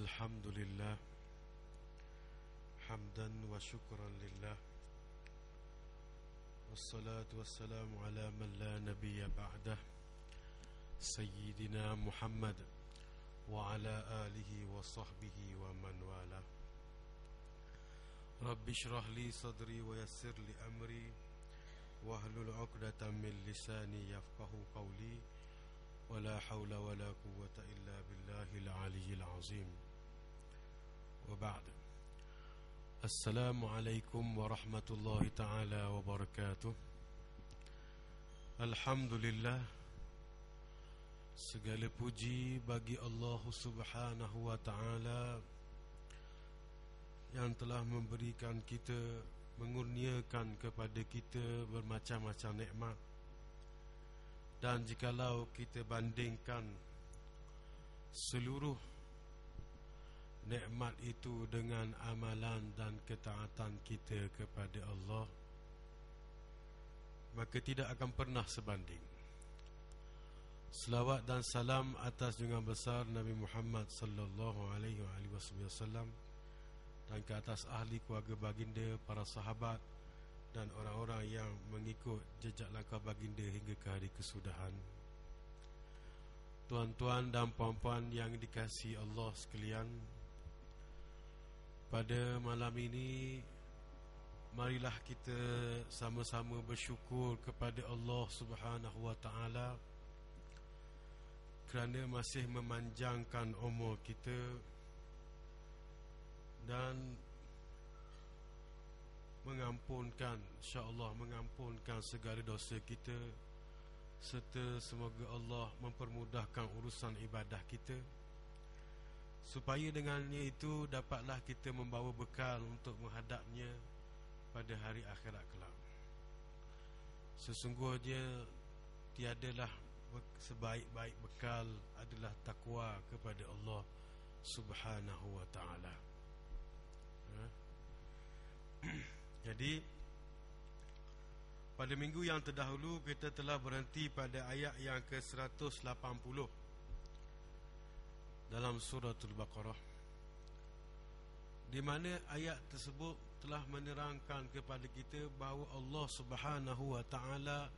الحمد لله حمدا وشكرا لله والصلاة والسلام على من لا نبي بعده سيدنا محمد وعلى آله وصحبه ومن والاه. رب اشرح لي صدري ويسر لي أمري واحلل عقدة من لساني يفقه قولي ولا حول ولا قوة إلا بالله العلي العظيم. وبعد. Assalamualaikum warahmatullahi ta'ala wabarakatuh. Alhamdulillah, segala puji bagi Allah subhanahu wa ta'ala yang telah memberikan kita, mengurniakan kepada kita bermacam-macam nikmat. Dan jikalau kita bandingkan seluruh nikmat itu dengan amalan dan ketaatan kita kepada Allah, maka tidak akan pernah sebanding. Selawat dan salam atas junjungan besar Nabi Muhammad sallallahu alaihi wasallam dan ke atas ahli keluarga baginda, para sahabat dan orang-orang yang mengikut jejak langkah baginda hingga ke hari kesudahan. Tuan-tuan dan puan-puan yang dikasihi Allah sekalian, pada malam ini marilah kita sama-sama bersyukur kepada Allah Subhanahu wa ta'ala kerana masih memanjangkan umur kita dan mengampunkan, insya-Allah mengampunkan segala dosa kita, serta semoga Allah mempermudahkan urusan ibadah kita, supaya dengannya itu dapatlah kita membawa bekal untuk menghadapnya pada hari akhirat kelak. Sesungguhnya tiadalah sebaik-baik bekal adalah takwa kepada Allah Subhanahu wa ta'ala. Jadi pada minggu yang terdahulu kita telah berhenti pada ayat yang ke-180 dalam suratul Baqarah, di mana ayat tersebut telah menerangkan kepada kita bahawa Allah Subhanahu wa ta'ala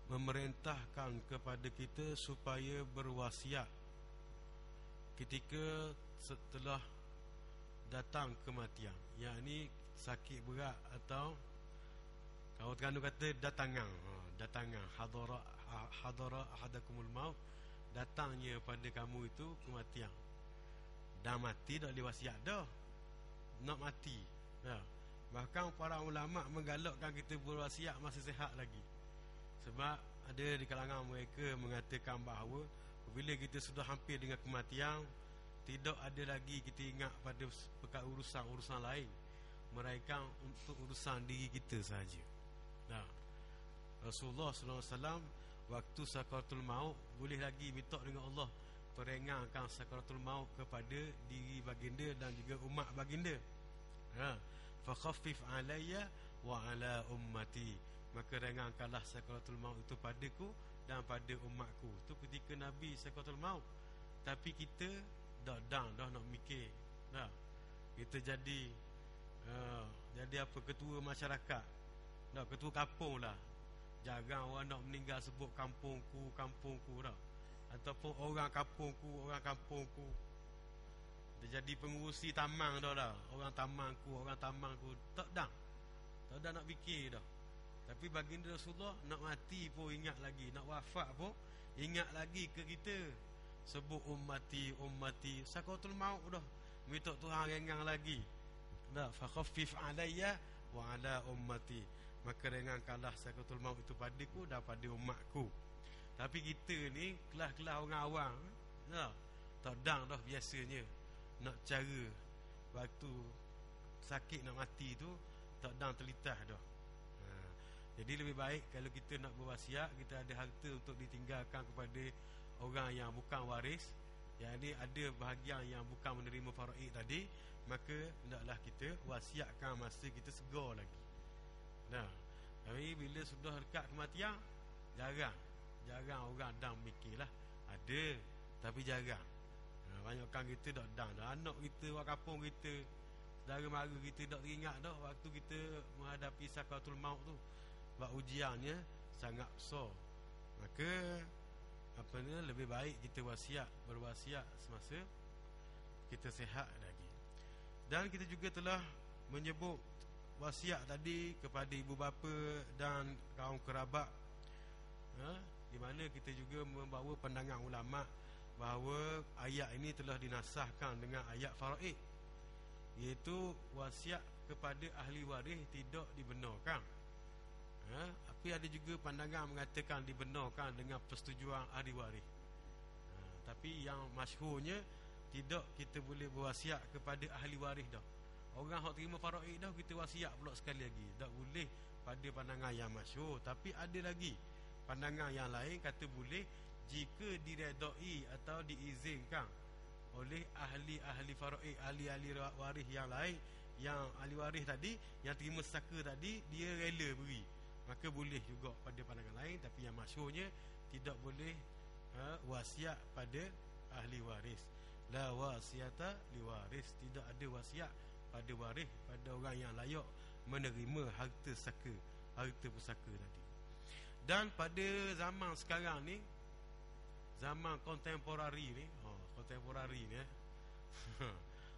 memerintahkan kepada kita supaya berwasiat ketika setelah datang kematian, yakni sakit berat atau kalau Terengganu kata datangan hadara ahadakumul maut, datangnya pada kamu itu kematian. Dah mati tak boleh wasiat dah, nak mati ya. Bahkan para ulama menggalakkan kita berwasiat masih sihat lagi, sebab ada di kalangan mereka mengatakan bahawa bila kita sudah hampir dengan kematian, tidak ada lagi kita ingat pada perkara urusan lain, melainkan untuk urusan diri kita sahaja. Nah, Rasulullah SAW waktu sakaratul maut boleh lagi minta dengan Allah peringatkan sakaratul maut kepada diri baginda dan juga umat baginda. Fa khaffif alayya wa ala ummati, maka ringankanlah sakaratul maut itu padaku dan pada umatku. Itu ketika Nabi sakaratul maut. Tapi kita dah nak mikir dah. Kita jadi apa, ketua masyarakat, dah ketua kampung lah. Jangan orang nak meninggal sebut kampungku dah, ataupun orang kampungku. Dia jadi pengurusi tamang dah lah. Orang tamangku tak dah nak fikir dah. Tapi baginda Rasulullah nak mati pun ingat lagi, nak wafat pun ingat lagi ke kita, sebut ummati sakaratul maut dah, minta Tuhan ringan lagi dah. Fa khaffif alayya wa ala ummati, maka ringankanlah sakaratul maut itu padaku dan pada umatku. Tapi kita ni kelas-kelas orang awam dah, tak dah biasanya nak cara waktu sakit nak mati tu tak dah terlitas dah. Jadi lebih baik kalau kita nak berwasiat, kita ada harta untuk ditinggalkan kepada orang yang bukan waris, yakni ada bahagian yang bukan menerima faraid tadi, maka hendaklah kita wasiatkan masa kita segar lagi. Nah, tapi bila sudah dekat kematian, jarang orang dah mikirlah. Ada, tapi jarang. banyakkan kita dak dang dah. Anak kita, orang kampung kita, saudara mara kita dak teringat dah waktu kita menghadapi sakaratul maut tu. Sebab ujiannya sangat besar. Maka lebih baik kita berwasiat semasa kita sihat lagi. Dan kita juga telah menyebut wasiat tadi kepada ibu bapa dan kaum kerabat, di mana kita juga membawa pandangan ulama bahawa ayat ini telah dinasahkan dengan ayat faraid, iaitu wasiat kepada ahli waris tidak dibenarkan. Tapi ada juga pandangan mengatakan dibenarkan dengan persetujuan ahli waris. Tapi yang masyhurnya tidak kita boleh berwasiat kepada ahli waris dah. Orang hak terima faraid dah kita wasiat pula sekali lagi. Tak boleh pada pandangan yang masyhur. Tapi ada lagi pandangan yang lain kata boleh jika diredai atau diizinkan oleh ahli-ahli faraid, ahli-ahli waris yang lain. Yang ahli waris tadi yang terima saka tadi dia rela beri, maka boleh juga pada pandangan lain. Tapi yang masyhurnya tidak boleh wasiat pada ahli waris. La wasiata li waris, tidak ada wasiat pada waris, pada orang yang layak menerima harta saka, harta pusaka tadi. Dan pada zaman sekarang ni, zaman kontemporari ni,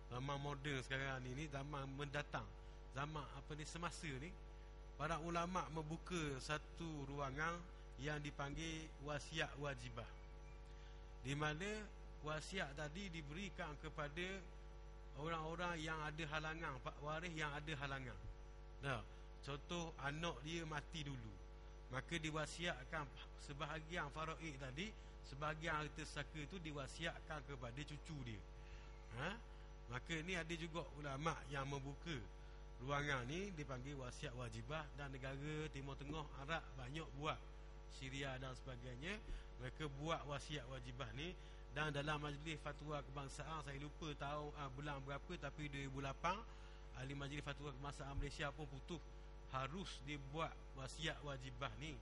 zaman moden sekarang ni zaman mendatang, zaman semasa ni, para ulama membuka satu ruangan yang dipanggil wasiat wajibah, di mana wasiat tadi diberikan kepada orang-orang yang ada halangan, pak waris yang ada halangan. Contoh anak dia mati dulu, maka diwasiatkan sebahagian faraid tadi, sebahagian harta saka itu diwasiatkan kepada cucu dia. Maka ni ada juga ulama yang membuka ruangan ni dipanggil wasiat wajibah. Dan negara Timur Tengah, Arab banyak buat, Syria dan sebagainya, mereka buat wasiat wajibah ni. Dan dalam majlis fatwa kebangsaan, saya lupa tahun bulan berapa, tapi 2008 ahli majlis fatwa kebangsaan Malaysia pun putus harus dibuat wasiat wajibah ni,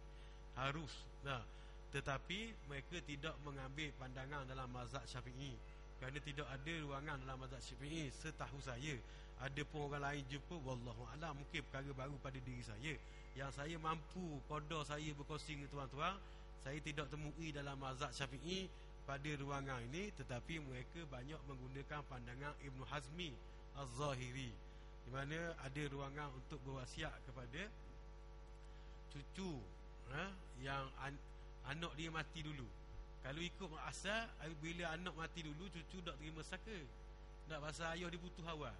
harus. Tetapi mereka tidak mengambil pandangan dalam mazhab Syafi'i, kerana tidak ada ruangan dalam mazhab Syafi'i setahu saya. Ada pun orang lain jumpa, wallahu a'lam, mungkin perkara baru pada diri saya. Yang saya mampu qada saya berkongsi dengan tuan-tuan, saya tidak temui dalam mazhab Syafi'i pada ruangan ini. Tetapi mereka banyak menggunakan pandangan Ibn Hazmi Az-Zahiri, di mana ada ruangan untuk berwasiat kepada cucu yang anak dia mati dulu. Kalau ikut asal, bila anak mati dulu, cucu tak terima saka, tak pasal ayah dia putus awal.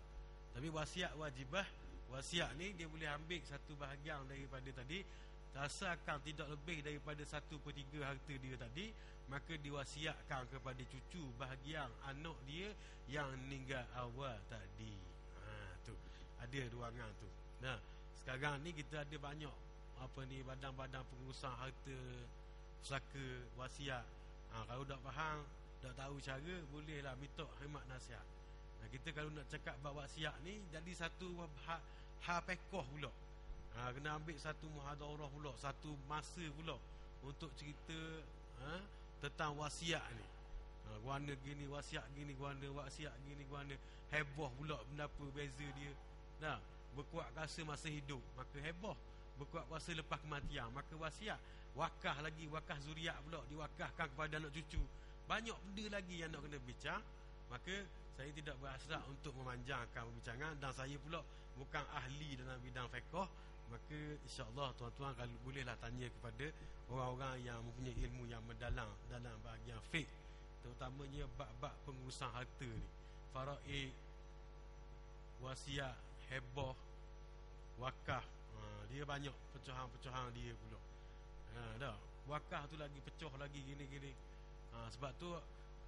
Tapi wasiat wajibah, wasiat ni dia boleh ambil satu bahagian daripada tadi, asalkan tidak lebih daripada 1/3 harta dia tadi, maka diwasiatkan kepada cucu bahagian anak dia yang meninggal awal tadi. Tu ada ruangan tu. Sekarang ni kita ada banyak badan-badan pengurusan harta pusaka, wasiat. Kalau tak faham, tak tahu cara, bolehlah minta khidmat nasihat. Kita kalau nak cakap bab wasiat ni, jadi satu pekoh pula. Kena ambil satu muhadarah pula, satu masa pula untuk cerita tentang wasiat ni. Guana gini, wasiat gini, guana wasiat gini, guana heboh pula berapa beza dia. Berkuat kuasa masa hidup, maka heboh. Berkuat kuasa lepas kematian, maka wasiat. Wakah lagi, wakah zuriat pula, diwakahkan kepada anak cucu. Banyak benda lagi yang nak kena bincang. Maka saya tidak berhasrat untuk memanjangkan perbincangan, dan saya pula bukan ahli dalam bidang fiqh. Maka insya-Allah tuan-tuan kalau bolehlah tanya kepada orang-orang yang mempunyai ilmu yang mendalam dalam bahagian fiqh, terutamanya bab-bab pengurusan harta ni, faraid, wasiat, heboh, wakaf. Dia banyak pecahan-pecahan dia pula. Wakaf tu lagi pecah lagi gini-gini. Sebab tu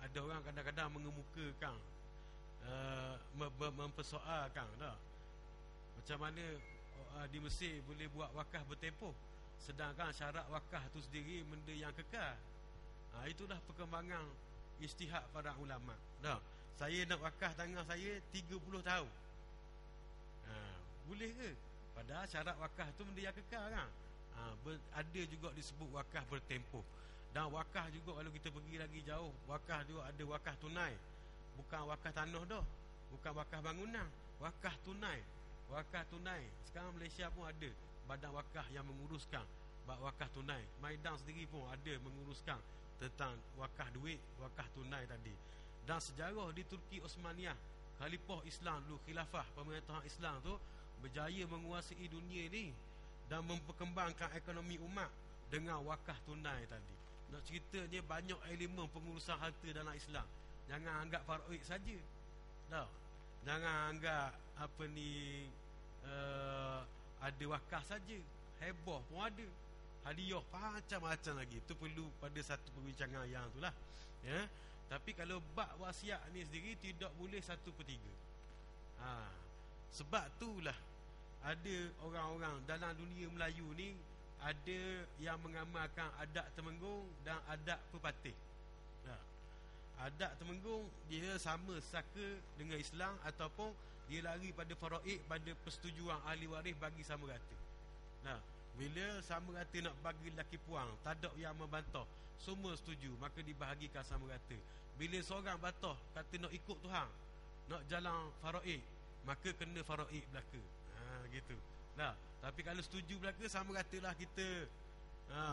ada orang kadang-kadang mengemukakan, mempersoalkan macam mana di Mesir boleh buat wakaf bertempoh, sedangkan syarat wakaf tu sendiri benda yang kekal. Itulah perkembangan ijtihad para ulama. Saya nak wakaf tangan saya 30 tahun, boleh ke? Padahal syarat wakaf tu benda yang kekal kan. Ada juga disebut wakaf bertempoh. Dan wakaf juga kalau kita pergi lagi jauh, wakaf juga ada wakaf tunai. bukan wakaf tanah dah, bukan wakaf bangunan, wakaf tunai. Wakaf tunai. Sekarang Malaysia pun ada badan wakaf yang menguruskan wakaf tunai. Maidan sendiri pun ada menguruskan tentang wakaf duit, wakaf tunai tadi. Dan sejarah di Turki Osmaniyah, Khalifah Islam dulu, khilafah pemerintahan Islam tu berjaya menguasai dunia ni dan memperkembangkan ekonomi umat dengan wakaf tunai tadi. Nak ceritanya banyak elemen pengurusan harta dalam Islam. Jangan anggap faraid saja. Tak. Jangan anggap apa ni ada wakaf saja. Heboh pun ada. Hadiah macam-macam lagi. Itu perlu pada satu perbincangan yang itulah. Ya. Tapi kalau bab wasiat ni sendiri tidak boleh 1/3. Sebab itulah ada orang-orang dalam dunia Melayu ni ada yang mengamalkan adat Temenggung dan adat Pepatih. Adat Temenggung dia sama saka dengan Islam ataupun dia lari pada faraid, pada persetujuan ahli waris bagi sama rata. Bila sama rata nak bagi lelaki puang, tak ada yang membantah, semua setuju, maka dibahagikan sama rata. Bila seorang bantah kata nak ikut Tuhan, nak jalan faraid, maka kena faraid belaka. Gitu. Tapi kalau setuju belaka, sama ratalah kita.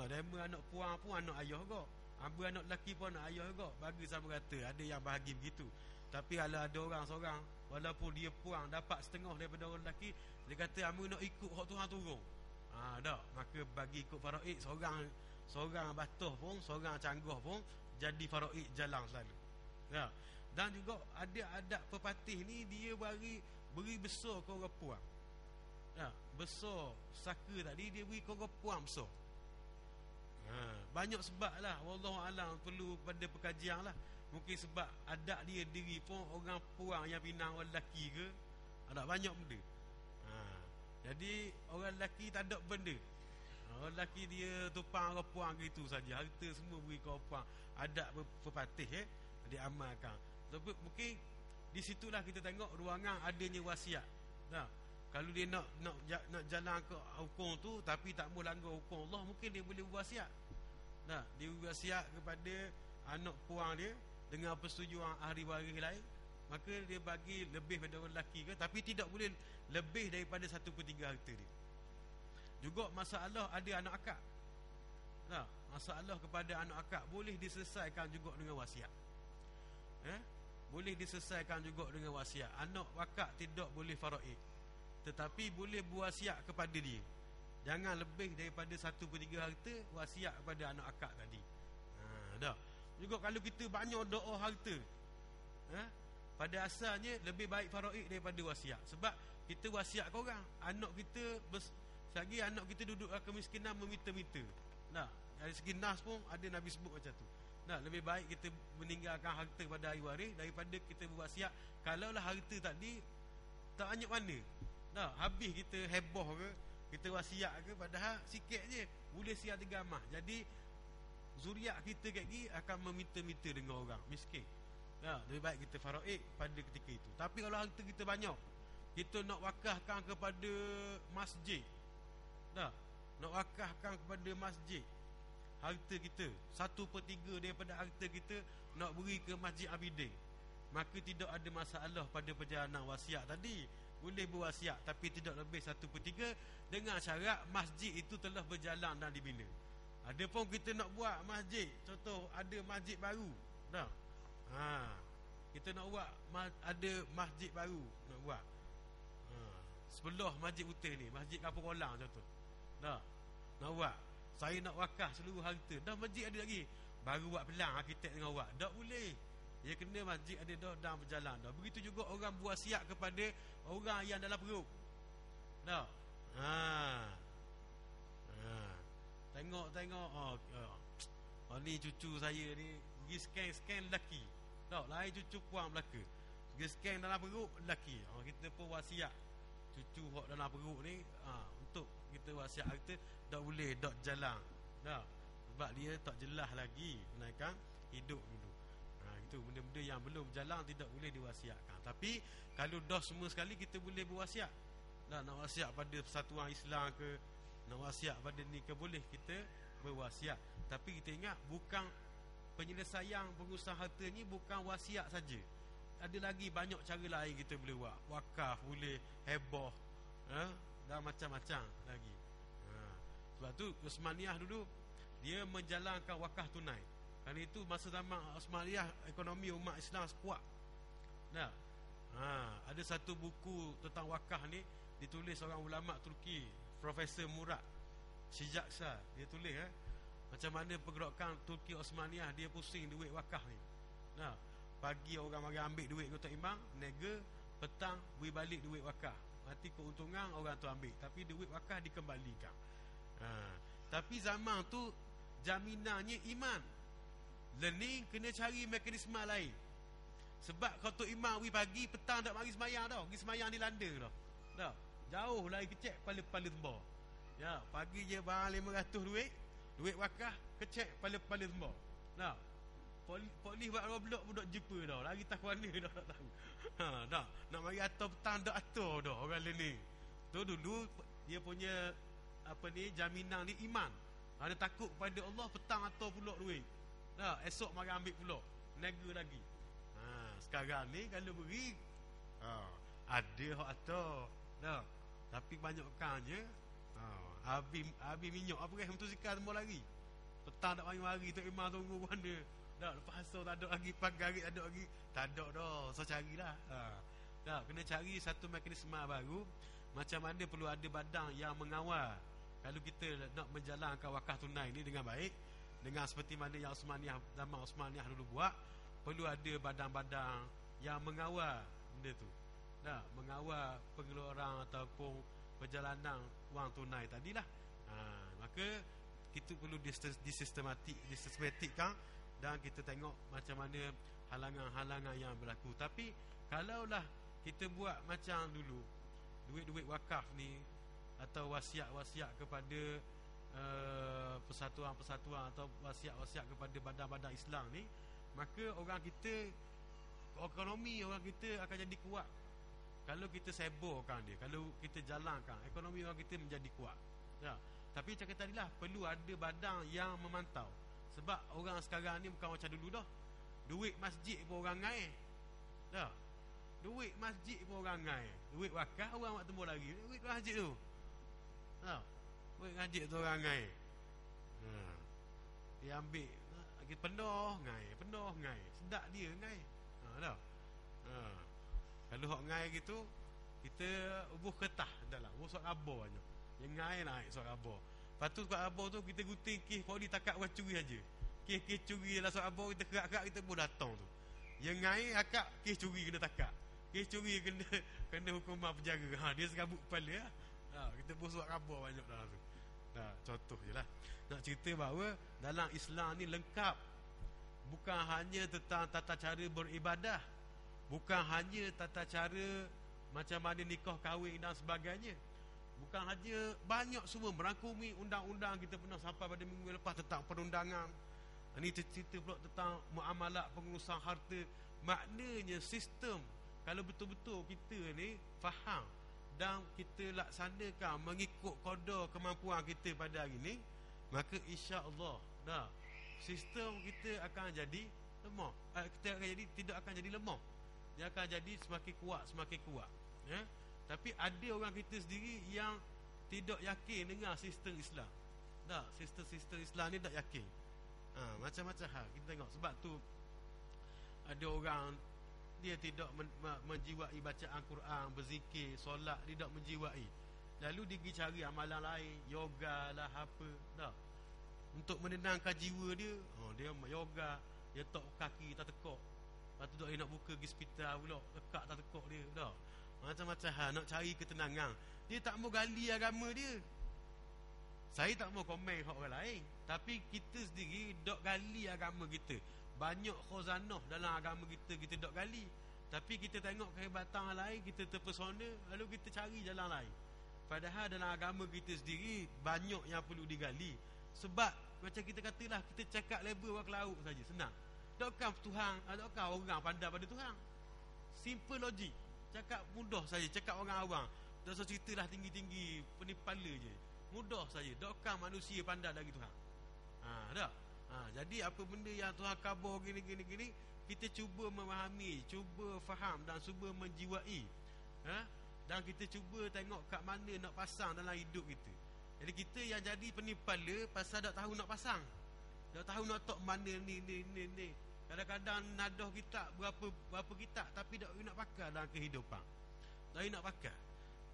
Dema anak puang pun anak ayah kau, Amba anak lelaki pun anak ayah kau, bagi sama rata. Ada yang bahagi begitu. Tapi kalau ada orang seorang, walaupun dia puang dapat setengah daripada orang lelaki, dia kata amba nak ikut hak Tuhan turun, tak, maka bagi ikut faraid. Seorang batuh pun, seorang canggah pun jadi faraid jalan selalu. Dan juga ada adat Pepatih ni, dia beri besar ke orang puang. Besar saka tadi dia beri ke orang puang besar. Banyak sebab lah, wallahualam, perlu pada perkajian lah. Mungkin sebab adat dia diri pun orang puang yang pinang orang lelaki ke, ada banyak benda. Jadi orang lelaki tak ada benda. Orang lelaki dia tupang orang puang gitu saja, harta semua beri ke orang puang. Adat Pepatih dia amalkan. Tapi mungkin di situlah kita tengok ruangan adanya wasiat. Kalau dia nak jalan ke hukum tu tapi tak mau langgar hukum Allah, mungkin dia boleh berwasiat. Dia berwasiat kepada anak puang dia dengan persetujuan ahli waris lain, maka dia bagi lebih pada orang lelaki ke, tapi tidak boleh lebih daripada 1/3 harta dia. Juga masalah ada anak akak. Masalah kepada anak akak boleh diselesaikan juga dengan wasiat. Boleh diselesaikan juga dengan wasiat. Anak akak tidak boleh faraid, tetapi boleh berwasiat kepada dia. Jangan lebih daripada 1/3 harta, wasiat kepada anak akak tadi. Juga kalau kita banyak doa harta, pada asalnya lebih baik faraid daripada wasiat. Sebab kita wasiat ke orang, anak kita selagi anak kita duduk dalam kemiskinan meminta-minta. Dari segi nas pun ada Nabi sebut macam tu. Lebih baik kita meninggalkan harta pada ahli waris daripada kita berwasiat. Kalaulah harta tadi tak banyak mana, habis kita heboh ke, kita wasiat ke, padahal sikit je boleh siap 3 amah. Jadi zuriat kita lagi akan meminta-minta dengan orang miskin. Lebih baik kita faraid pada ketika itu. Tapi kalau harta kita banyak, kita nak wakafkan kepada masjid, nak wakafkan kepada masjid, harta kita 1/3 daripada harta kita nak beri ke Masjid Abidin, maka tidak ada masalah pada perjalanan wasiat tadi. Boleh berwasiat tapi tidak lebih 1/3 dengan syarat masjid itu telah berjalan dan dibina. Ada pun kita nak buat masjid, contoh ada masjid baru, kita nak buat ada masjid baru nak buat, sebelah Masjid Putih ni, Masjid Kampung Kolang contoh, nak buat, saya nak wakaf seluruh harta, dah masjid ada lagi, baru buat pelang arkitek dengan awak, tak boleh. Dia kena masjid ada dah dan berjalan dah. Begitu juga orang berwasiat kepada orang yang dalam perut. Tengok ni cucu saya ni pergi scan lelaki. Lain cucu puang belaka. Pergi scan dalam perut lelaki. Kita pun wasiat cucu hok dalam perut ni, untuk kita wasiat harta, tak boleh tak jalan. Sebab dia tak jelas lagi menaikkan hidup dulu. Itu benda-benda yang belum berjalan tidak boleh diwasiatkan. Tapi kalau dah semua sekali, kita boleh berwasiat. Nak wasiat pada persatuan Islam ke, nak wasiat pada ni ke, boleh kita berwasiat. Tapi kita ingat, bukan penyelesaian pengurusan harta ni bukan wasiat saja, ada lagi banyak cara lain kita boleh buat. Wakaf boleh, heboh, dan macam-macam lagi. Sebab tu Osmaniyah dulu dia menjalankan wakaf tunai. Kerana itu masa zaman Osmaniyah ekonomi umat Islam kuat. Nah, ada satu buku tentang wakaf ni ditulis seorang ulama Turki, Profesor Murat Sijaksa. Dia tulis macam mana pergerakan Turki Osmaniyah dia pusing duit wakaf ni. Nah, pagi orang mari ambil duit Kota Imam, nega, petang beri balik duit wakaf. Nanti keuntungan orang tu ambil, tapi duit wakaf dikembalikan. Tapi zaman tu jaminannya iman. Learning kena cari mekanisme lain. Sebab Kota Imam beri pagi, petang tak mari semayang dah. Pergi semayang di Landa dah. Dah. Jauh lari kecek pala-pala tembak. Ya, pagi je barang 500 duit wakaf, kecek pala-pala tembak. Dah. Polis buat roblok pun dok jumpa dah. Lari tak mana dah tak tahu. Dah. Nak mari atur petang dak atur dah orang learning. Tu dulu dia punya jaminan ni iman. Ada takut pada Allah, petang atur pula duit. Dah, esok mari ambil pula. Nega lagi. Sekarang ni kalau beri ada hak atur. Dah. Tapi banyakkannya habis minyak apa motosikal semua lagi. Petang tak mari-mari tu imam tunggu mana. Dah, lepas asal tak ada lagi, pagi tak ada lagi. Tak ada dah, so carilah. Dah, kena cari satu mekanisme baru. Macam mana perlu ada badan yang mengawal. Kalau kita nak menjalankan wakaf tunai ni dengan baik, dengan seperti mana yang zaman Osmaniyah dulu buat, perlu ada badan-badan yang mengawal benda tu. Dah, mengawal pengeluaran ataupun perjalanan wang tunai tadilah. Maka kita perlu disistematikkan dan kita tengok macam mana halangan-halangan yang berlaku. Tapi kalaulah kita buat macam dulu, duit-duit wakaf ni atau wasiat-wasiat kepada persatuan-persatuan atau wasiat-wasiat kepada badan-badan Islam ni, maka ekonomi orang kita akan jadi kuat. Kalau kita seborkan dia, kalau kita jalankan, ekonomi orang kita menjadi kuat. Ya. Tapi cakap tadilah perlu ada badan yang memantau. Sebab orang sekarang ni bukan macam dulu dah. Duit masjid pun orang ngaih. Dah. Duit masjid pun orang ngaih. Duit wakaf orang nak temu lagi. Duit masjid tu. Dah. Duit masjid tu orang ngaih. Dia ambil lagi penuh ngaih. Sedap dia ngaih. Dah. Kalau hak ngaih gitu, kita ubuh kertas dalam, ubuh surat khabar je. Yang ngaih naik surat khabar. Lepas tu surat khabar tu kita gunting kes poli takat orang curi aja. Kes curi dalam surat khabar kita kerak-kerak kita pun datang tu. Yang ngaih akak kes curi kena takat. Kes curi kena hukuman penjara. Dia serabut kepala. Kita pun surat khabar banyak dalam tu. Contoh je lah. Nak cerita bahawa dalam Islam ni lengkap. Bukan hanya tentang tata cara beribadah, bukan hanya tata cara macam mana nikah kahwin dan sebagainya. Bukan hanya, banyak semua merangkumi undang-undang. Kita pernah sampai pada minggu lepas tentang perundangan. Ini cerita pula tentang muamalat pengurusan harta. Maknanya sistem, kalau betul-betul kita ni faham dan kita laksanakan mengikut koda kemampuan kita pada hari ni, maka insya-Allah sistem kita akan jadi lemah. Tidak akan jadi lemah. Dia akan jadi semakin kuat. Ya? Tapi ada orang kita sendiri yang tidak yakin dengan sistem Islam. Sistem Islam ni tak yakin. Macam-macam hal kita tengok. Sebab tu ada orang dia tidak menjiwai bacaan Quran, berzikir, solat, dia tak menjiwai. Lalu dia pergi cari amalan lain, yoga lah apa, untuk menenangkan jiwa dia. Dia yoga, dia tok kaki tak tekuk. Lepas tu dia nak buka pergi hospital pula, tekak tak tekuk dia. Macam-macam hal nak cari ketenangan. Dia tak mau gali agama dia. Saya tak mau komen hak orang lain, tapi kita sendiri dok gali agama kita. Banyak khazanah dalam agama kita dok gali. Tapi kita tengok kehebatan orang lain, kita terpesona, lalu kita cari jalan lain. Padahal dalam agama kita sendiri banyak yang perlu digali. Sebab macam kita katalah, kita cakap level orang ke laut saja, senang. Dokkan Tuhan, dokkan orang pandai pada Tuhan. Simple logik. Cakap mudah saja, cakap orang awam. Tak usah ceritalah tinggi-tinggi, penipala je. Mudah saja. Dokkan manusia pandai dari Tuhan. Jadi apa benda yang Tuhan khabar gini, kita cuba memahami, cuba faham dan cuba menjiwai, dan kita cuba tengok kat mana nak pasang dalam hidup kita. Jadi kita yang jadi penipala pasal tak tahu nak pasang, tak tahu nak tok mana ni. Kadang-kadang nadah kita berapa kita, tapi tak nak pakai dalam kehidupan. Tak nak pakai.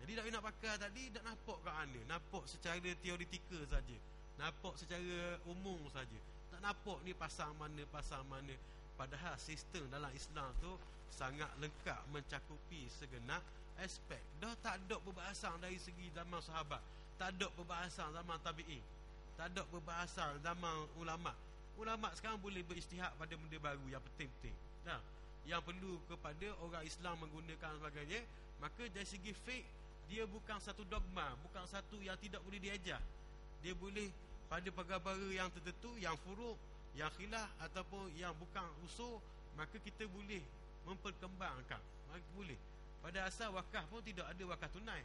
Jadi tak nak pakai tadi, tak nampak kat mana. Nampak secara teoretikal saja, nampak secara umum saja. Tak nampak ni pasang mana. Padahal sistem dalam Islam tu sangat lengkap mencakupi segenap aspek. Dah tak ada perbahasan dari segi zaman sahabat, tak ada perbahasan zaman tabi'in, tak ada perbahasan zaman ulama. Ulama sekarang boleh beristihad pada benda baru yang penting-penting. Yang perlu kepada orang Islam menggunakan sebagainya. Maka dari segi fiqh, dia bukan satu dogma, bukan satu yang tidak boleh diajar. Dia boleh pada perkara yang tertentu, yang furuk, yang khilaf ataupun yang bukan usul, maka kita boleh memperkembangkan. Maka boleh. Pada asal wakaf pun tidak ada wakaf tunai.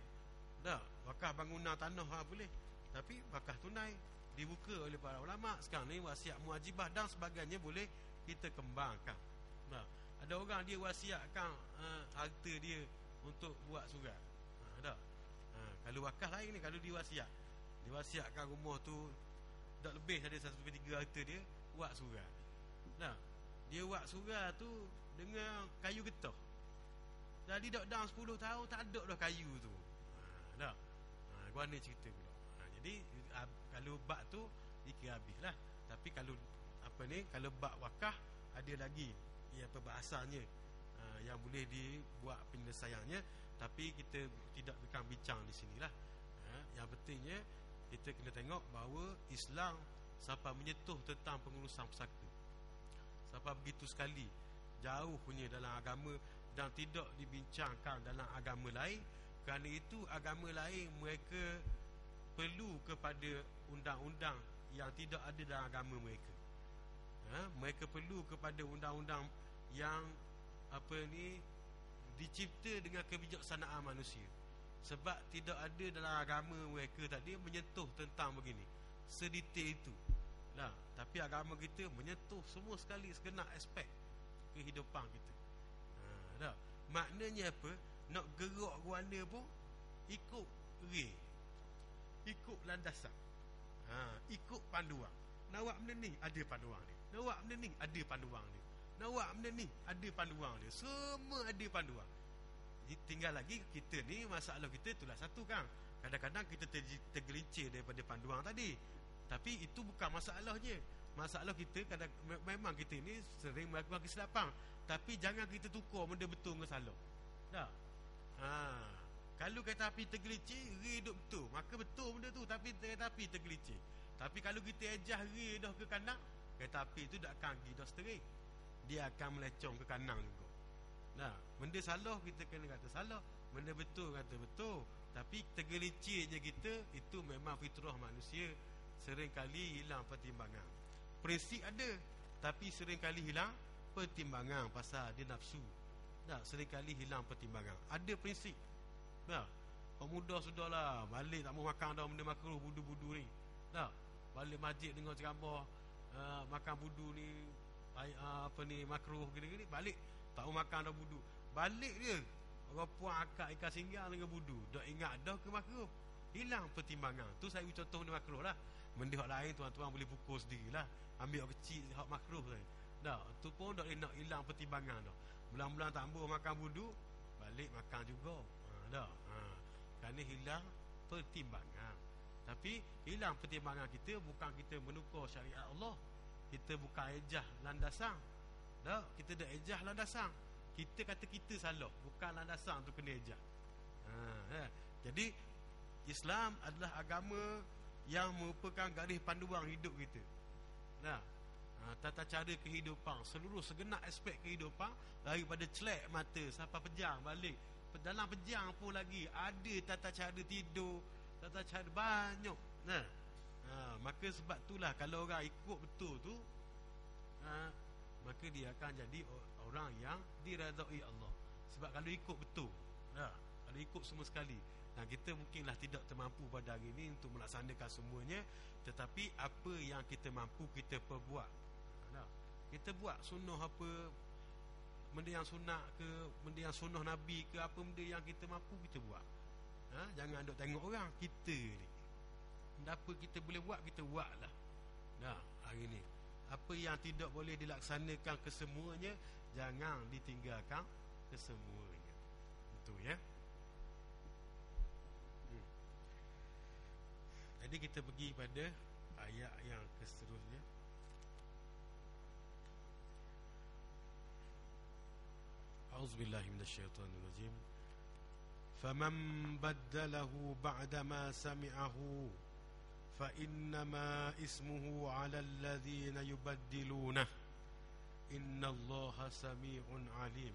Tak, wakaf bangunan tanah boleh, tapi wakaf tunai dibuka oleh para ulama. Sekarang ni wasiat muajibah dan sebagainya boleh kita kembangkan. Ada orang dia wasiatkan harta dia untuk buat surat. Kalau wakaf lain ni, kalau diwasiatkan rumah tu tak lebih dari 1/3 harta dia, buat surat. Dia buat surat tu dengan kayu getah. Jadi dalam 10 tahun tak ada dah kayu tu. Gua ni cerita pula. Jadi kalau bab tu dikira habislah. Tapi kalau kalau bab wakaf ada lagi perbahasannya yang boleh dibuat penyelesaiannya, tapi kita tidak akan bincang di sinilah. Yang pentingnya kita kena tengok bahawa Islam sampai menyentuh tentang pengurusan pusaka, sampai begitu sekali jauh punya dalam agama dan tidak dibincangkan dalam agama lain. Kerana itu agama lain mereka perlu kepada undang-undang yang tidak ada dalam agama mereka. Mereka perlu kepada undang-undang yang dicipta dengan kebijaksanaan manusia. Sebab tidak ada dalam agama mereka tadi menyentuh tentang begini sedetail itu. Tapi agama kita menyentuh semua sekali segenap aspek kehidupan kita. Maknanya apa? Nak gerak guana pun ikut ikut landasan, ikut panduan. Nak buat benda ni ada panduan dia, nak buat benda ni ada panduan dia, nak buat benda ni ada panduan dia. Semua ada panduan. Tinggal lagi kita ni, masalah kita itulah satu kan. Kadang-kadang kita tergelincir daripada panduan tadi. Tapi itu bukan masalahnya. Masalah kita kadang memang kita ni sering melakukan kesilapan, tapi jangan kita tukar benda betul dengan salah. Tak? Kalau kereta api tergelincir, ray duk betul, maka betul benda tu, tapi kereta api tergelincir. Tapi kalau kita ejah ray dah ke kanan, kereta api tu tak akan pergi dah straight, dia akan melecong ke kanan juga. Benda salah kita kena kata salah, benda betul kata betul. Tapi tergelincirnya kita, itu memang fitrah manusia. Sering kali hilang pertimbangan. Prinsip ada, tapi sering kali hilang pertimbangan pasal dia nafsu. Sering kali hilang pertimbangan. Ada prinsip. Pemuda sudahlah, balik tak mau makan dah benda makruh budu-budu ni. Balik masjid dengar ceramah makan budu ni makruh gini-gini, balik tak mau makan dah budu. Balik dia orang puan akak ikan singgang dengan budu, dah ingat dah ke makruh, hilang pertimbangan. Tu saya contoh benda makruh lah. Benda hak lain tuan-tuan boleh pukul sendirilah, ambil hak kecil hak makruh saja. Tu pun dah nak hilang pertimbangan dah. Bulan-bulan tambah makan budu, balik makan juga. Kerana hilang pertimbangan. Tapi hilang pertimbangan kita bukan kita menukar syariat Allah. Kita bukan ejah landasan. Kita dah ejah landasan. Kita kata kita salah, bukan landasan tu kena ejah. Jadi Islam adalah agama yang merupakan garis panduan hidup kita. Tata cara kehidupan, seluruh segenap aspek kehidupan, daripada celek mata sampai pejam balik. Dalam pejam pun lagi ada tata cara tidur, tata cara banyak. Maka sebab itulah kalau orang ikut betul tu, maka dia akan jadi orang yang diredai Allah. Sebab kalau ikut betul, kalau ikut semua sekali, kita mungkinlah tidak termampu pada hari ini untuk melaksanakan semuanya. Tetapi apa yang kita mampu kita perbuat. Kita buat sunnah apa, benda yang sunat ke, benda yang sunnah Nabi ke, apa benda yang kita mampu kita buat. Jangan duk tengok orang. Kita ni apa kita boleh buat, kita buat lah. Hari ni apa yang tidak boleh dilaksanakan kesemuanya, jangan ditinggalkan kesemuanya. Betul ya. Jadi kita pergi pada ayat yang seterusnya. A'udzubillahi minasyaitonirrajim. Faman baddalahu ba'da ma sami'ahu fa innama ismuhu 'alal ladzina yubaddilunah innallaha sami'un 'alim.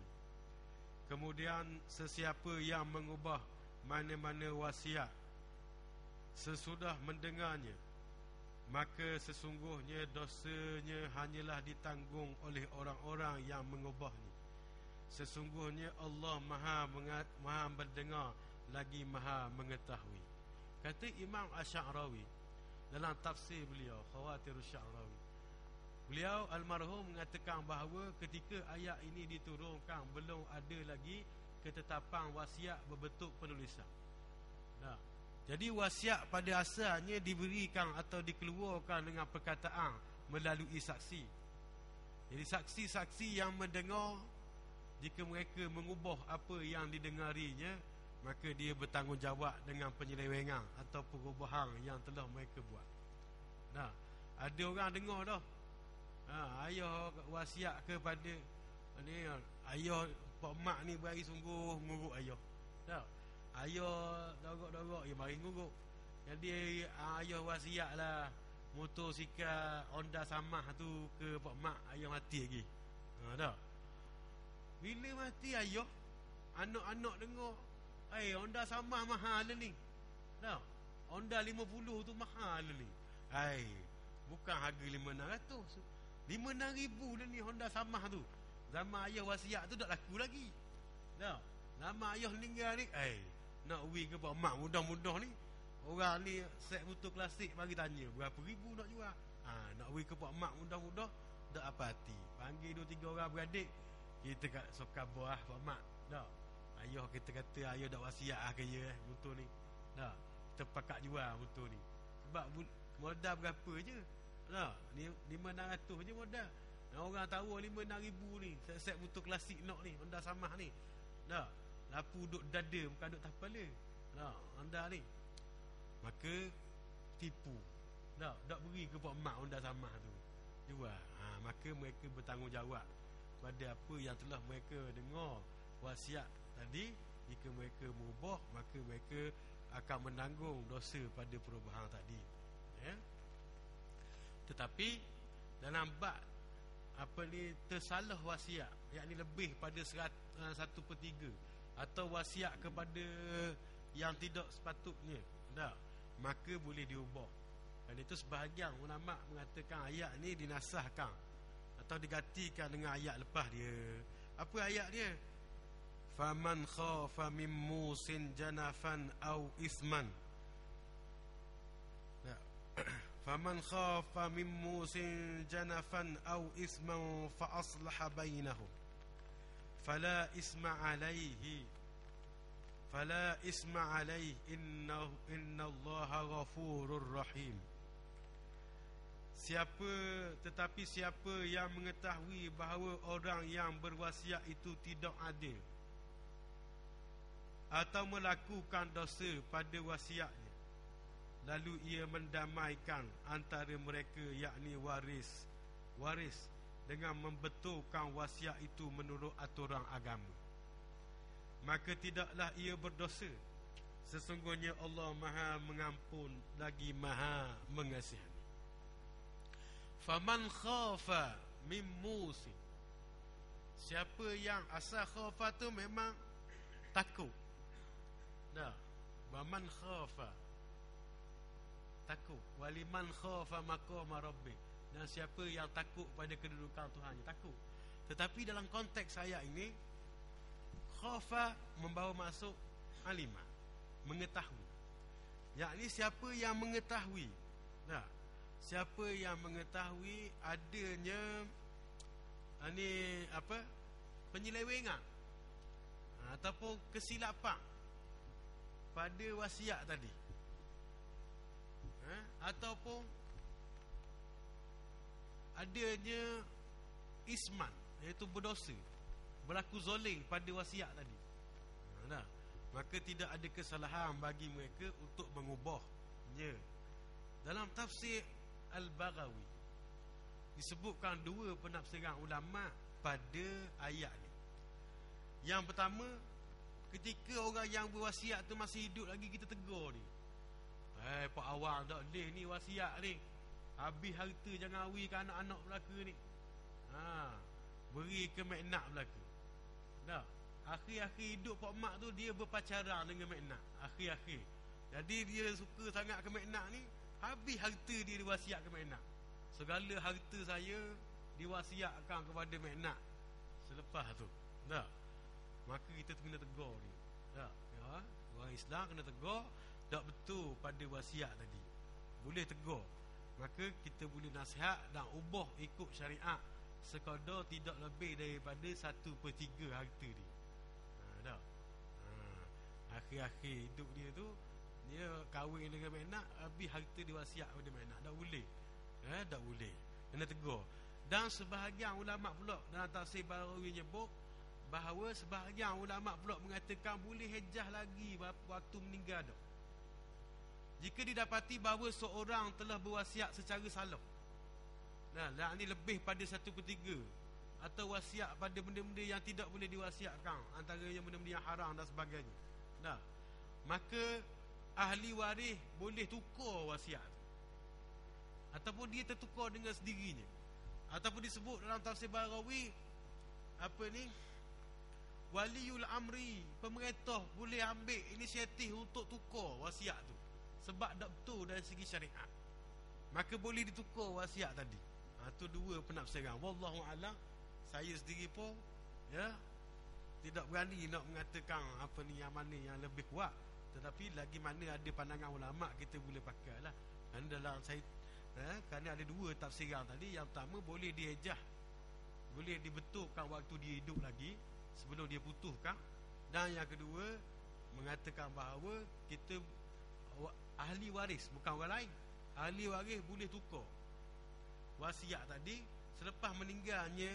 Kemudian sesiapa yang mengubah mana-mana wasiat sesudah mendengarnya, maka sesungguhnya dosanya hanyalah ditanggung oleh orang-orang yang mengubahnya. Sesungguhnya Allah Maha mendengar lagi Maha mengetahui. Kata Imam Asy'arawi dalam tafsir beliau Khawatirus Sya'rawi, beliau almarhum mengatakan bahawa ketika ayat ini diturunkan, belum ada lagi ketetapan wasiat berbentuk penulisan. Jadi wasiat pada asalnya diberikan atau dikeluarkan dengan perkataan melalui saksi. Jadi saksi-saksi yang mendengar, jika mereka mengubah apa yang didengarinya, maka dia bertanggungjawab dengan penyelewengan atau perubahan yang telah mereka buat. Ada orang dengar dah, ayah wasiat kepada ni, ayah pak mak ni beri sungguh nguruk ayah. Ayah dorok-dorok, mari nguruk. Jadi ayah wasiat lah motosikal Honda Samah tu ke pak mak, ayah mati lagi. Bila mati ayah, anak-anak dengar, Honda Samah mahal ni. Honda 50 tu mahal ni. Bukan harga 5,600, 5,600 dah ni Honda Samah tu. Zaman ayah wasiat tu tak laku lagi. Zaman ayah meninggal ni, nak wui ke pak mak mudah-mudah ni, orang ni set motor klasik bagi tanya berapa ribu nak jual. Nak wui ke pak mak mudah-mudah tak apa hati, panggil 2-3 orang beradik, kita kat sokar buah pak mak. Ayah kita kata ayah dak wasiat ke ya motor ni. Kita pakat jual motor ni. Sebab modal berapa je? Ni 5,600 je modal. Orang tahu 5,600 ni set motor klasik nak ni, Honda Samah ni. Lapu duk dada, bukan duk tapala. Anda ni maka tipu. Tak beri ke pak mak Honda Samah tu, jual. Maka mereka bertanggungjawab pada apa yang telah mereka dengar wasiat tadi. Jika mereka mengubah, maka mereka akan menanggung dosa pada perubahan tadi. Tetapi dalam bab tersalah wasiat, yakni lebih pada 1/3 atau wasiat kepada yang tidak sepatutnya, maka boleh diubah. Dan itu sebahagian ulama mengatakan ayat ni dinasahkan atau digantikan dengan ayat lepas dia. Apa ayat dia? Faman khafa min musin janafan au isman. Faman khafa min musin janafan au isman fa aslaha bainahum fala isma alaihi innallaha ghafurur rahim. Tetapi siapa yang mengetahui bahawa orang yang berwasiat itu tidak adil atau melakukan dosa pada wasiatnya, lalu ia mendamaikan antara mereka, yakni waris dengan membetulkan wasiat itu menurut aturan agama, maka tidaklah ia berdosa. Sesungguhnya Allah Maha mengampun lagi Maha mengasihani. Faman khafa min musin, siapa yang asal khafa tu memang takut. Waman khafa, takut. Waliman khafa maqama rabbih, dan siapa yang takut pada kedudukan Tuhannya, takut. Tetapi dalam konteks ayat ini, khafa membawa masuk alimah, mengetahui. Yakni siapa yang mengetahui, siapa yang mengetahui adanya penyelewengan ataupun kesilapan pada wasiat tadi, ataupun adanya isman, iaitu berdosa, berlaku zalim pada wasiat tadi, maka tidak ada kesalahan bagi mereka untuk mengubahnya. Dalam tafsir Al-Baghawi disebutkan dua penafsiran ulama pada ayat ni. Yang pertama, ketika orang yang berwasiat tu masih hidup lagi, kita tegur dia, Pak Awang tak boleh ni wasiat ni, habis harta jangan awi ke anak-anak belaka ni, beri ke mak nak belaka. Tak, akhir-akhir hidup Pak Mak tu dia berpacaran dengan mak nak, akhir-akhir. Jadi dia suka sangat ke mak nak ni, habis harta dia diwasiat ke mak nak. Segala harta saya diwasiatkan kepada mak nak selepas tu. Tak, maka kita kena tegur dia. Tak, orang Islam kena tegur, tak betul pada wasiat tadi, boleh tegur. Maka kita boleh nasihat dan ubah ikut syariat sekadar tidak lebih daripada 1/3 harta dia. Tak, akhir-akhir hidup dia tu dia kahwin dengan mak nak, habis harta diwasiat pada mak nak, tak boleh. Tak boleh, kena tegur. Dan sebahagian ulama pula dalam tafsir Baghawi nyebut bahawa sebahagian ulama pula mengatakan boleh hejah lagi waktu meninggal dah, jika didapati bahawa seorang telah berwasiat secara salah. Nah, ini lebih pada 1/3, atau wasiat pada benda-benda yang tidak boleh diwasiatkan, antaranya benda-benda yang haram dan sebagainya. Nah, maka ahli waris boleh tukar wasiat, ataupun dia tertukar dengan sendirinya. Ataupun disebut dalam tafsir Baghawi, waliul amri, pemerintah boleh ambil inisiatif untuk tukar wasiat tu, sebab tak betul dari segi syariat, maka boleh ditukar wasiat tadi. Itu dua penafsiran. Wallahu a'lam. Saya sendiri pun tidak berani nak mengatakan yang mana yang lebih kuat, tetapi lagi mana ada pandangan ulama kita boleh pakai lah. Kerana dalam saya kerana ada dua tafsiran tadi. Yang pertama, boleh dihejah, boleh dibetulkan waktu dia hidup lagi sebelum dia putuskan. Dan yang kedua, mengatakan bahawa kita ahli waris, bukan orang lain, ahli waris boleh tukar wasiat tadi selepas meninggalnya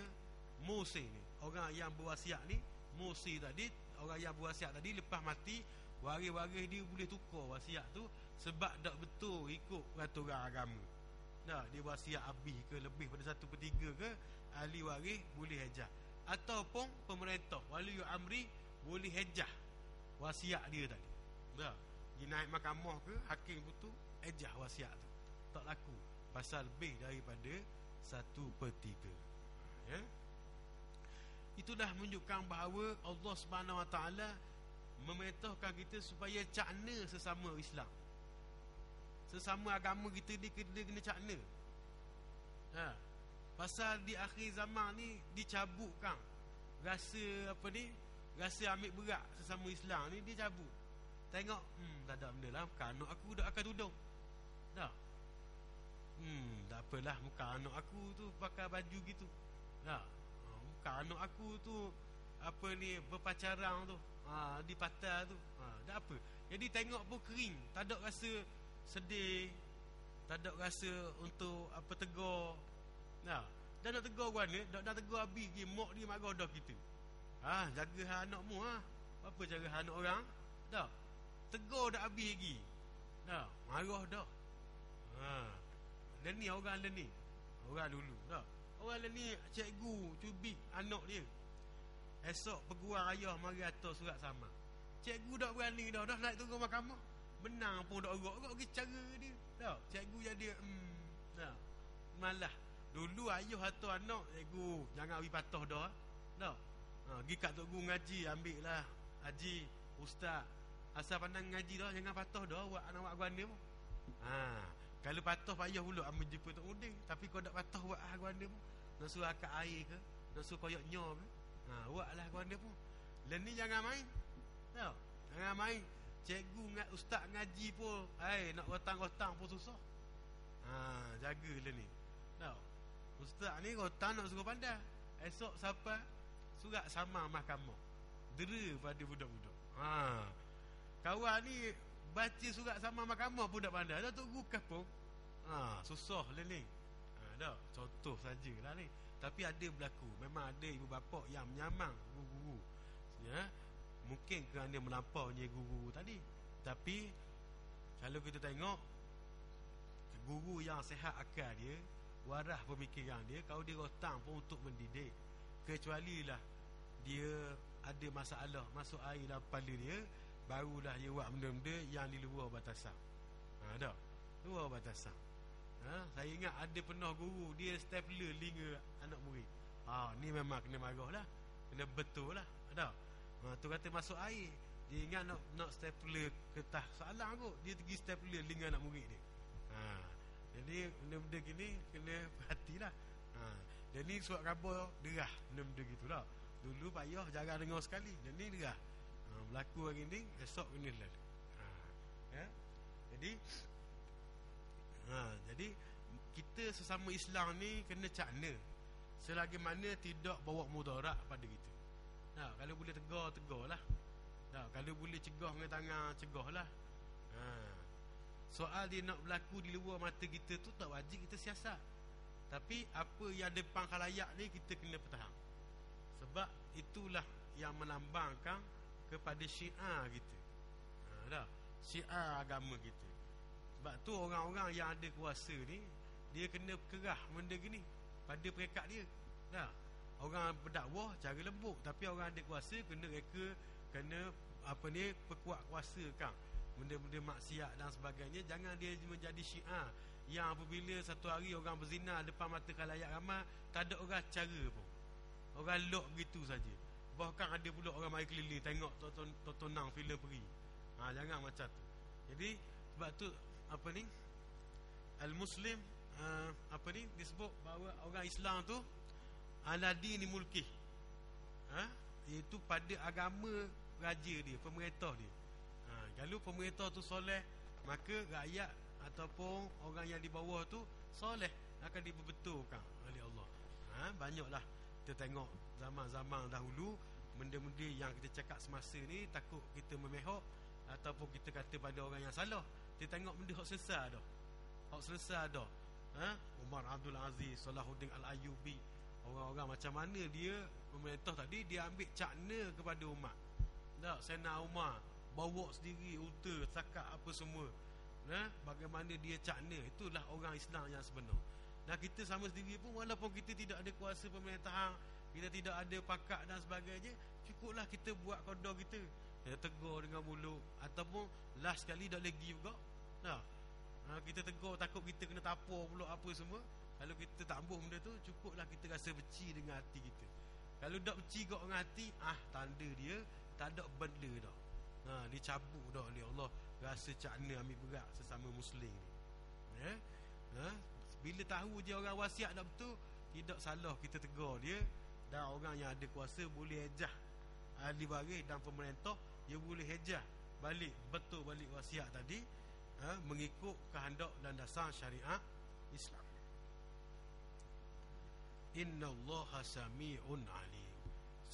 musi ni. Orang yang berwasiat ni, musi tadi, orang yang berwasiat tadi lepas mati, waris-waris dia boleh tukar wasiat tu, sebab tak betul ikut peraturan agama. Dia wasiat habis ke lebih pada 1/3 ke, ahli waris boleh hejah. Ataupun pemerintah, waliul amri, boleh hejah wasiat dia tadi. Dia naik mahkamah ke, hakim putus, hejah wasiat tu, tak laku pasal lebih daripada 1/3. Itulah menunjukkan bahawa Allah Subhanahu Wa Taala memerintahkan kita supaya cakna sesama Islam, sesama agama kita, dia kena cakna. Pasal di akhir zaman ni dicabutkan rasa rasa ambil berat sesama Islam ni, dia cabut. Tengok, tak ada benda lah, bukan anak aku dah akan tudung. Tak apalah, bukan anak aku tu pakai baju gitu. Bukan anak aku tu berpacaran tu, di patah tu, tak apa. Jadi tengok pun kering, tak ada rasa sedih, tak ada rasa untuk tegur. Dah nak tegur mana, dah tegur habis je, mak dia marah dah kita. Jaga anakmu, apa cara anak orang? Tak, tegur dah habis lagi, marah dah. Dan ni orang ni, orang dulu dah. Orang ni cikgu cubit anak dia, esok peguam ayah mari atas surat sama. Cikgu tak berani dah naik turun mahkamah, menang pun tak orok ke cara dia. Cikgu jadi malah. Dulu ayah atau anak, cikgu jangan bagi patah dah. Pergi kat tok guru ngaji, ambil lah haji, ustaz, asal pandang ngaji dah, jangan patah dah buat anak buat guana pun. Kalau patah payah pula ambil jumpa Tok Udin. Tapi kau tak patah buat guana pun, nak suruh akak air ke, nak suruh koyak nyor ke, buatlah guana pun. Lain ni jangan main. Jangan main. Cikgu ustaz ngaji pun nak rotang-rotang pun susah. Jagalah ni. Ustaz ni rotang nak suruh pandai, esok siapa surat sama mahkamah, dera pada budak-budak. Kawan ni baca surat sama mahkamah pun tak pandai. Datuk Guru kapung. Susah lah ni. Dah, contoh sajalah ni. Tapi ada berlaku. Memang ada ibu bapa yang menyamang guru-guru. Ya. Mungkin kerana melampaunya guru tadi. Tapi kalau kita tengok, guru yang sehat akal dia, waras pemikiran dia, kalau dia rotang pun untuk mendidik, kecuali lah dia ada masalah masuk air dalam kepala dia, barulah dia buat benda-benda yang di luar batasan. Dah, luar batasan. Saya ingat ada pernah guru dia stapler linga anak murid. Ni memang kena marah lah, kena betul lah. Tu kata masuk air, dia ingat nak stapler kertas salah kot, dia pergi stapler linga anak murid dia. Jadi benda-benda gini kena perhatilah. Dan ni surat khabar derah, benda-benda gitulah. Dulu payah jarang dengar sekali, dan ni derah. Berlaku hari ni, esok kena lalu. Jadi kita sesama Islam ni kena cakna, selagi mana tidak bawa mudarat pada kita. Kalau boleh tegar lah. Kalau boleh cegah dengan tangan, cegah lah. Soal dia nak berlaku di luar mata kita tu tak wajib kita siasat. Tapi apa yang depan khalayak ni kita kena pertahan. Sebab itulah yang melambangkan kepada syiar kita. Syiar agama kita. Sebab tu orang-orang yang ada kuasa ni, dia kena kerah benda gini pada peringkat dia. Orang berdakwah cara lembut, tapi orang ada kuasa kena reka, kena perkuat kuasa kan. Benda-benda maksiat dan sebagainya, jangan dia menjadi syiar yang apabila satu hari orang berzina depan mata khalayak ramai, tak ada orang cara pun, orang lock begitu saja. Bahkan ada pula orang mari keliling tengok tontonan filem peri. Jangan macam tu. Jadi sebab tu al-muslim disebut bahawa orang Islam tu ala dini mulki, iaitu pada agama raja dia, pemerintah dia. Kalau pemerintah tu soleh, maka rakyat ataupun orang yang di bawah tu soleh, akan diperbetulkan oleh Allah. Banyaklah kita tengok zaman-zaman dahulu, benda-benda yang kita cakap semasa ni takut kita memehok ataupun kita kata pada orang yang salah. Kita tengok benda hak selesai dah. Umar Abdul Aziz, Salahuddin Al-Ayyubi, orang-orang macam mana dia pemerintah tadi, dia ambil cakna kepada umat. Sayyidina Umar bawa sendiri unta, sakat apa semua. Bagaimana dia cakna, itulah orang Islam yang sebenar. Dan kita sama sendiri pun, walaupun kita tidak ada kuasa pemerintahan, kita tidak ada pakat dan sebagainya, cukuplah kita buat qada kita. Kita tegur dengan mulut, ataupun last sekali tak lagi juga. Kita tegur takut kita kena tapor pula apa semua. Kalau kita tak ambuh benda tu, cukuplah kita rasa beci dengan hati kita. Kalau tak beci kat dengan hati, tanda dia tak ada benda dah. Dicabut dah oleh Allah rasa cakna ambil berat sesama Muslim ni. Bila tahu je orang wasiat tak betul, tidak salah kita tegur dia. Dan orang yang ada kuasa boleh hejah ahli waris dan pemerintah, dia boleh hejah balik wasiat tadi, mengikut kehendak dan dasar syariat Islam. Innallaha sami'un alim.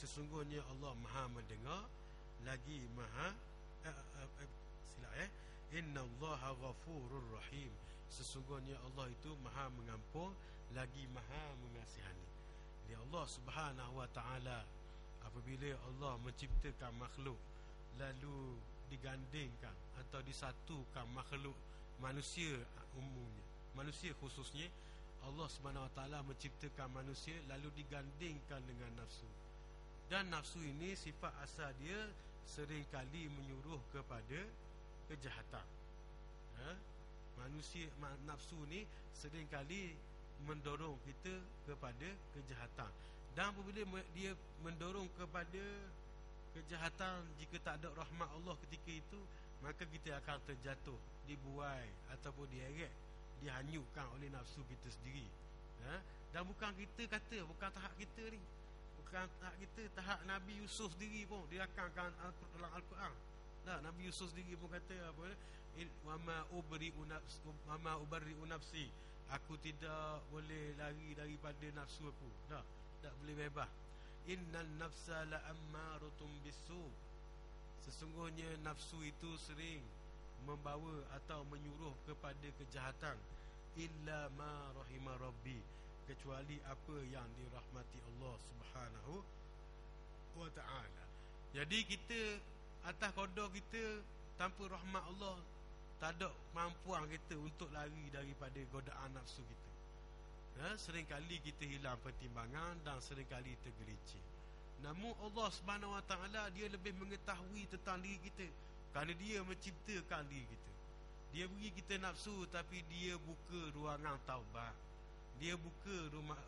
Sesungguhnya Allah Maha mendengar lagi Maha Innallaha ghafurur rahim. Sesungguhnya Allah itu Maha mengampun lagi Maha mengasihani. Jadi Allah Subhanahu wa taala, apabila Allah menciptakan makhluk lalu digandingkan atau disatukan makhluk manusia umumnya, manusia khususnya, Allah Subhanahu wa taala menciptakan manusia lalu digandingkan dengan nafsu. Dan nafsu ini sifat asal dia seringkali menyuruh kepada kejahatan. Manusia nafsu ni seringkali mendorong kita kepada kejahatan. Dan apabila dia mendorong kepada kejahatan, jika tak ada rahmat Allah ketika itu, maka kita akan terjatuh, dibuai ataupun dieret, dihanyutkan oleh nafsu kita sendiri. Dan bukan kita kata, bukan tahap kita ni, bukan tahap kita, tahap Nabi Yusuf sendiri pun dirakamkan dalam Al-Quran. Nabi Yusuf sendiri pun kata apa? Wama ubarri'u nafsi, aku tidak boleh lari daripada nafsu aku. Tak boleh bebas. Innan nafsa la'ammaratun bisu. Sesungguhnya nafsu itu sering membawa atau menyuruh kepada kejahatan. Illa ma rahima rabbi, kecuali apa yang dirahmati Allah Subhanahu wa ta'ala. Jadi kita atas qada kita, tanpa rahmat Allah, tak ada kemampuan kita untuk lari daripada godaan nafsu kita. Seringkali kita hilang pertimbangan dan seringkali tergelincir. Namun Allah Subhanahu wa ta'ala, dia lebih mengetahui tentang diri kita, kerana dia menciptakan diri kita. Dia beri kita nafsu, tapi dia buka ruangan taubat. Dia buka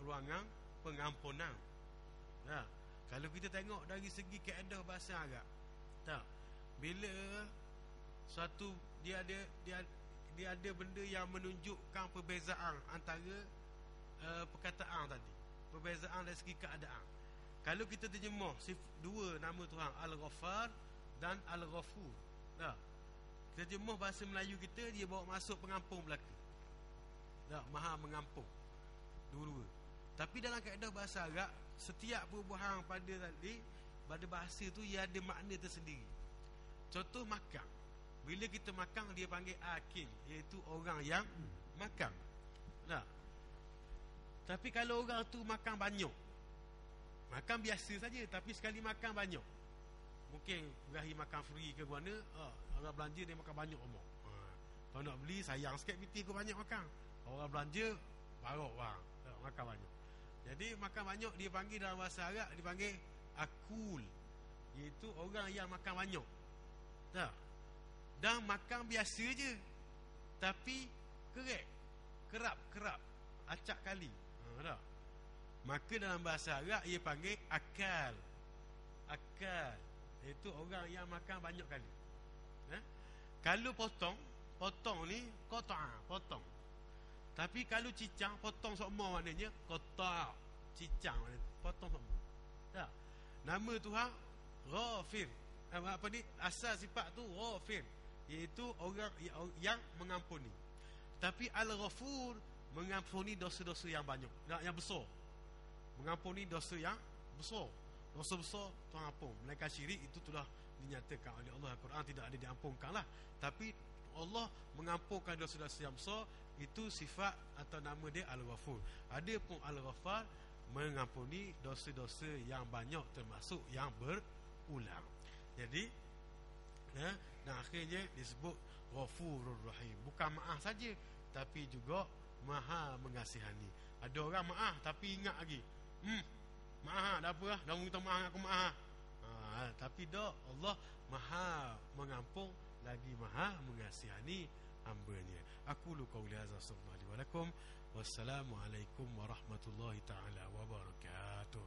ruangan pengampunan. Kalau kita tengok dari segi kaedah bahasa Arab, tak, bila suatu dia ada benda yang menunjukkan perbezaan antara perkataan tadi, perbezaan dari segi keadaan. Kalau kita terjemah dua nama Tuhan, Al-Ghaffar dan Al-Ghafur, tak, kita terjemah bahasa Melayu kita, dia bawa masuk pengampung belaka, tak, Maha mengampung, dua-dua. Tapi dalam kaedah bahasa Arab, setiap perubahan pada bahasa tu ia ada makna tersendiri. Contoh makan, bila kita makan dia panggil akil, iaitu orang yang makan. Nah, tapi kalau orang tu makan banyak, makan biasa saja, tapi sekali makan banyak, mungkin berahi makan free ke mana, orang belanja dia makan banyak omong. Kalau nak beli, sayang sikit piti aku banyak makan. Orang belanja barok bang, makan banyak. Jadi makan banyak dia panggil dalam bahasa Arab, dia panggil akul, iaitu orang yang makan banyak. Tak? Dan makan biasa je, tapi kerap, acak kali. Tak? Maka dalam bahasa Arab ia panggil akal, iaitu orang yang makan banyak kali. Kalau potong ni potong. Tapi kalau cicang, potong sokma maknanya kotak. Cicang maknanya potong sokma. Tak? Nama Tuhan Ghafir. Apa ni? Asal sifat tu Ghafir, iaitu orang yang mengampuni. Tapi Al-Ghafur mengampuni dosa-dosa yang banyak, yang besar. Mengampuni dosa yang besar. Dosa besar Tuhan ampun. Melainkan syirik itu telah dinyatakan oleh Allah. Al-Quran tidak ada diampunkan lah. Tapi Allah mengampunkan dosa-dosa yang besar. Itu sifat atau nama dia Al-Ghafur. Ada pun Al-Ghaffar, mengampuni dosa-dosa yang banyak, termasuk yang berulang. Jadi dan akhirnya disebut Ghafurur Rahim. Bukan maaf saja, tapi juga Maha mengasihani. Ada orang maaf tapi ingat lagi, maaf dah apa lah, dah minta maaf aku maaf. Tapi dak, Allah Maha mengampun lagi Maha mengasihani hamba-Nya. Aku lu qauli hadza, astaghfirullahi wa lakum. Wassalamualaikum warahmatullahi taala wabarakatuh.